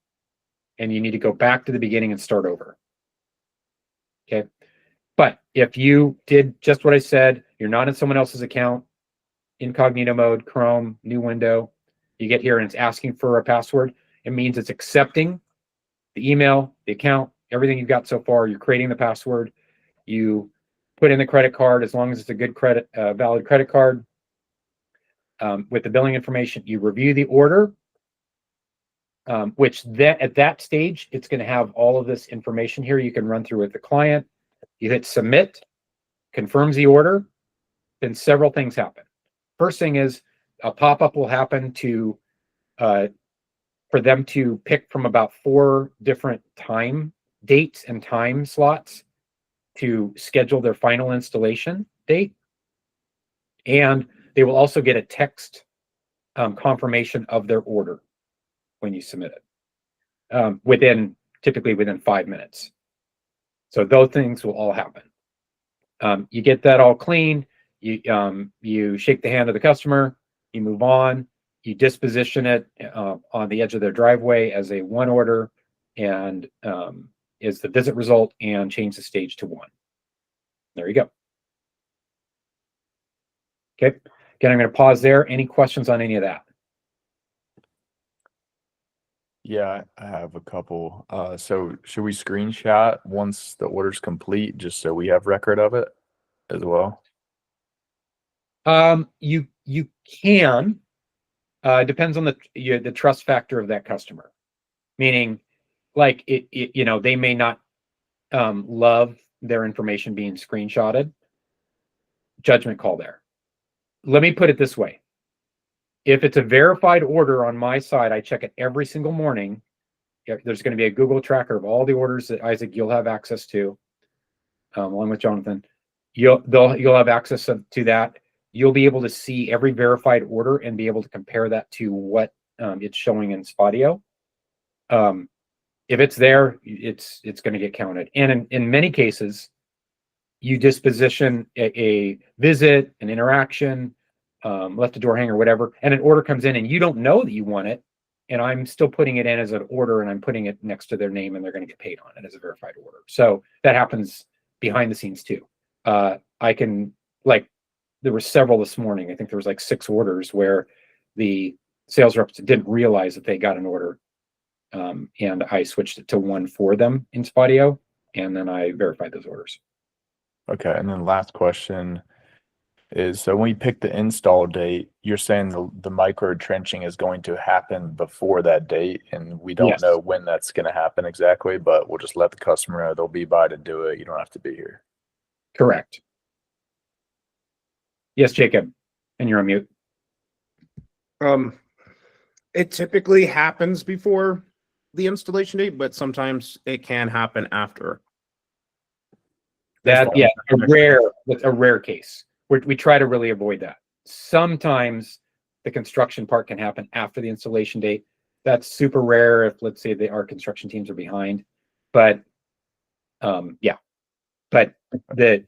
And you need to go back to the beginning and start over. Okay. But if you did just what I said, you're not in someone else's account, incognito mode, Chrome, new window, you get here and it's asking for a password, it means it's accepting the email, the account, everything you've got so far. You're creating the password. You put in the credit card, as long as it's a good valid credit card. With the billing information, you review the order, which at that stage, it's going to have all of this information here. You can run through with the client. You hit submit, confirms the order, then several things happen. First thing is a pop-up will happen for them to pick from about 4 different dates and time slots to schedule their final installation date. And they will also get a text confirmation of their order when you submit it, typically within 5 minutes. So those things will all happen. You get that all clean. You shake the hand of the customer. You move on. You disposition it on the edge of their driveway as a 1 order, and is the visit result, and change the stage to 1. There you go. Okay. Again, I'm going to pause there. Any questions on any of that? Yeah, I have a couple. So should we screenshot once the order's complete, just so we have record of it as well? You can, depends on the trust factor of that customer. Meaning, like you know, they may not love their information being screenshotted. Judgment call there. Let me put it this way. If it's a verified order on my side, I check it every single morning. There's going to be a Google tracker of all the orders that Isaac you'll have access to, along with Jonathan. You'll have access to that. You'll be able to see every verified order and be able to compare that to what it's showing in Spotio. If it's there, it's going to get counted. And in many cases, you disposition a visit, an interaction, left a door hanger, whatever, and an order comes in and you don't know that you want it, and I'm still putting it in as an order and I'm putting it next to their name and they're going to get paid on it as a verified order. So that happens behind the scenes too. I can, like, there were several this morning. I think there was like 6 orders where the sales reps didn't realize that they got an order. And I switched it to one for them in Spotio, and then I verified those orders. Okay, and then last question is, so when you pick the install date, you're saying the micro trenching is going to happen before that date, and we don't Yes. know when that's going to happen exactly, but we'll just let the customer know they'll be by to do it. You don't have to be here. Correct. Yes, Jacob, and you're on mute. It typically happens before the installation date, but sometimes it can happen after. That's a rare case. We try to really avoid that. Sometimes the construction part can happen after the installation date. That's super rare if, let's say, our construction teams are behind. But yeah, but the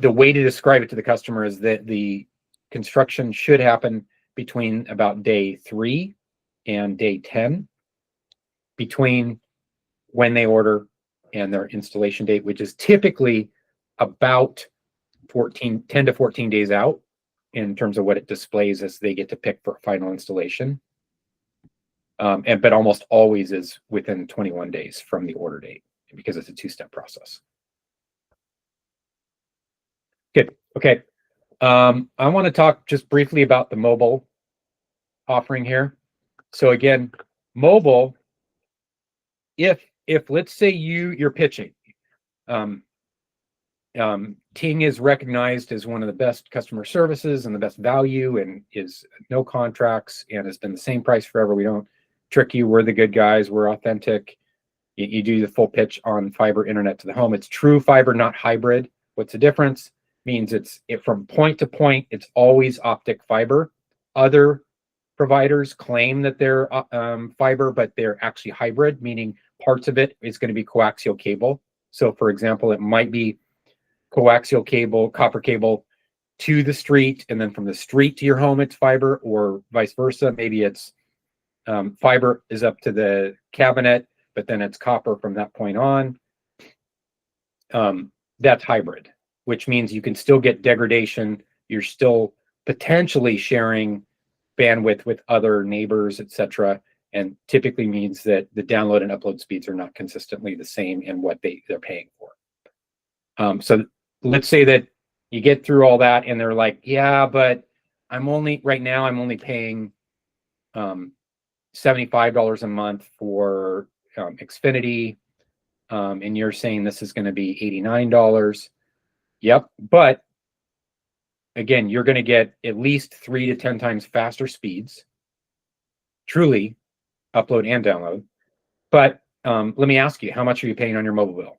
way to describe it to the customer is that the construction should happen between about day 3 and day 10, between when they order and their installation date, which is typically about 10 to 14 days out in terms of what it displays as they get to pick for final installation. But almost always is within 21 days from the order date, because it's a 2-step process. Good. Okay. I want to talk just briefly about the mobile offering here. So again, mobile, if let's say you're pitching, Ting is recognized as one of the best customer services and the best value, and is no contracts and has been the same price forever. We don't trick you. We're the good guys. We're authentic. You do the full pitch on fiber internet to the home. It's true fiber, not hybrid. What's the difference? Means it's from point to point, it's always optic fiber. Other providers claim that they're fiber, but they're actually hybrid, meaning parts of it is going to be coaxial cable. So for example, it might be coaxial cable, copper cable to the street, and then from the street to your home it's fiber, or vice versa. Maybe it's fiber is up to the cabinet, but then it's copper from that point on. That's hybrid, which means you can still get degradation. You're still potentially sharing bandwidth with other neighbors, etc. And typically means that the download and upload speeds are not consistently the same in what they're paying for. So let's say that you get through all that and they're like, yeah, but right now I'm only paying $75 a month for Xfinity, and you're saying this is going to be $89. Yep, but again, you're going to get at least 3 to 10 times faster speeds, truly, upload and download. But let me ask you, how much are you paying on your mobile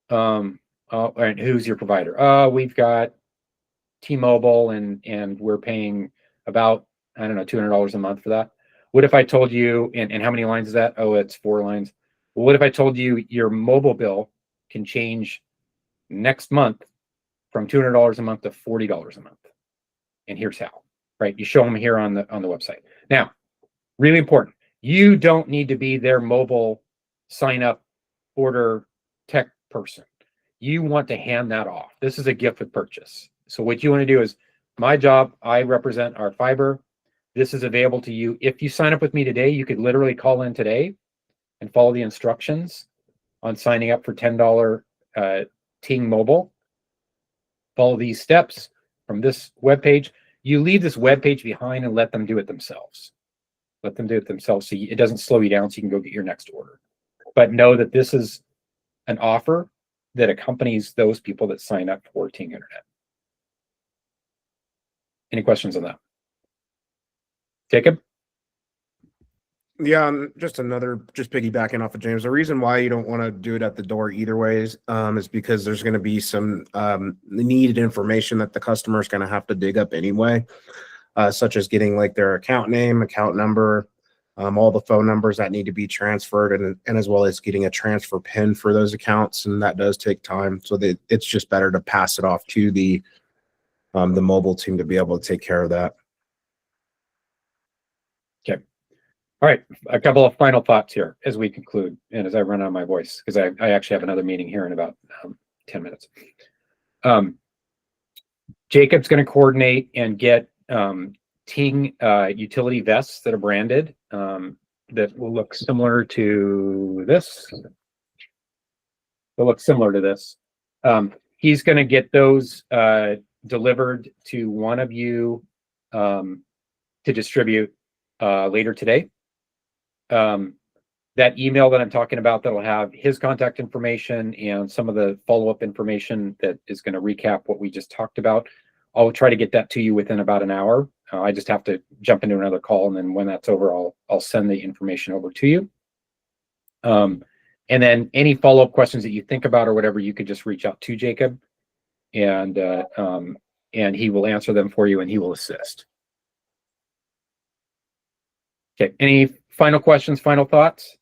bill? And who's your provider? We've got T-Mobile, and we're paying about, I don't know, $200 a month for that. What if I told you, and how many lines is that? Oh, it's 4 lines. Well, what if I told you your mobile bill can change next month from $200 a month to $40 a month? And here's how, right? You show them here on the website. Now, really important, you don't need to be their mobile sign up order tech person. You want to hand that off. This is a gift with purchase. So what you want to do is, my job, I represent our fiber. This is available to you. If you sign up with me today, you could literally call in today and follow the instructions on signing up for $10 Ting Mobile. Follow these steps from this webpage. You leave this webpage behind and let them do it themselves. Let them do it themselves so it doesn't slow you down so you can go get your next order. But know that this is an offer that accompanies those people that sign up for Ting Internet. Any questions on that? Jacob? Yeah, just piggybacking off of James. The reason why you don't want to do it at the door either ways is because there's going to be some needed information that the customer is going to have to dig up anyway, such as getting like their account name, account number, all the phone numbers that need to be transferred, and as well as getting a transfer PIN for those accounts, and that does take time. So that it's just better to pass it off to the mobile team to be able to take care of that. Okay. All right. A couple of final thoughts here as we conclude and as I run out of my voice, because I actually have another meeting here in about 10 minutes. Jacob's going to coordinate and get Ting utility vests that are branded that will look similar to this. They'll look similar to this. He's going to get those delivered to one of you to distribute later today. That email that I'm talking about that'll have his contact information and some of the follow-up information that is going to recap what we just talked about. I'll try to get that to you within about an hour. I just have to jump into another call, and then when that's over, I'll send the information over to you. And then any follow-up questions that you think about or whatever, you could just reach out to Jacob, and he will answer them for you, and he will assist. Okay. Any final questions? Final thoughts?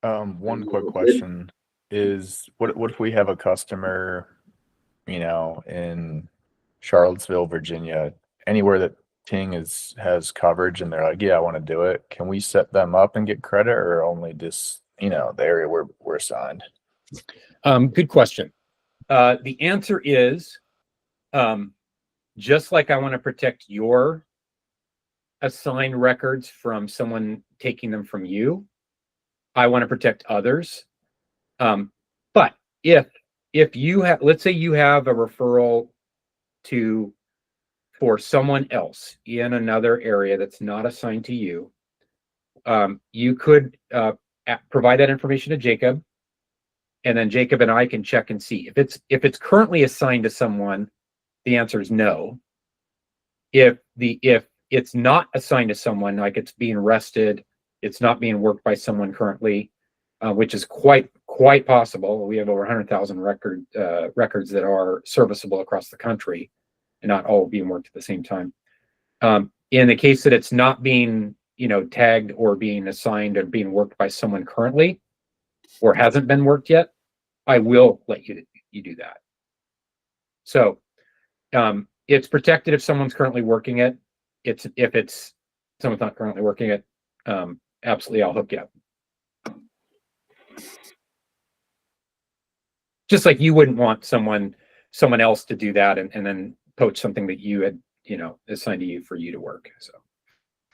One quick question is, what if we have a customer, in Charlottesville, Virginia, anywhere that Ting has coverage, and they're like, yeah, I want to do it. Can we set them up and get credit, or only just, the area where we're assigned? Good question. The answer is, just like I want to protect your assigned records from someone taking them from you, I want to protect others. But if you have, let's say you have a referral for someone else in another area that's not assigned to you, you could provide that information to Jacob, and then Jacob and I can check and see if it's currently assigned to someone. The answer is no. If it's not assigned to someone, like it's being rested, it's not being worked by someone currently, which is quite possible. We have over 100,000 records that are serviceable across the country, and not all being worked at the same time. In the case that it's not being, tagged or being assigned or being worked by someone currently, or hasn't been worked yet, I will let you do that. So it's protected if someone's currently working it. If someone's not currently working it, absolutely, I'll hook you up. Just like you wouldn't want someone else to do that and then poach something that you had, assigned to you for you to work. So,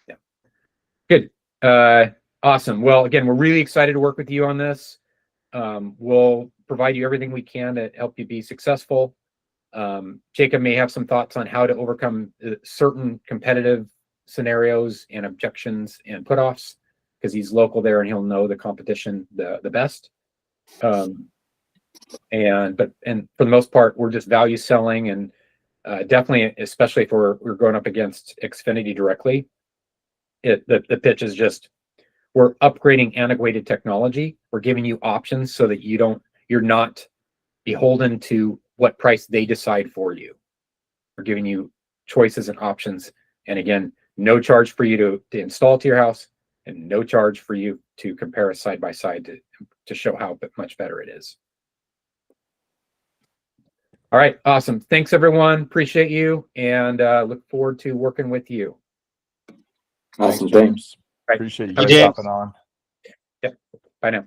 yeah, good, awesome. Well, again, we're really excited to work with you on this. We'll provide you everything we can to help you be successful. Jacob may have some thoughts on how to overcome certain competitive scenarios and objections and put-offs, because he's local there and he'll know the competition the best. And for the most part, we're just value selling, and definitely, especially if we're going up against Xfinity directly, the pitch is just, we're upgrading antiquated technology. We're giving you options so that you're not beholden to what price they decide for you. We're giving you choices and options. And again, no charge for you to install to your house, and no charge for you to compare us side by side to show how much better it is. All right, awesome. Thanks, everyone. Appreciate you, and look forward to working with you. Awesome. Thanks, James. Right. Appreciate you Bye, guys hopping on. Yep. Bye now.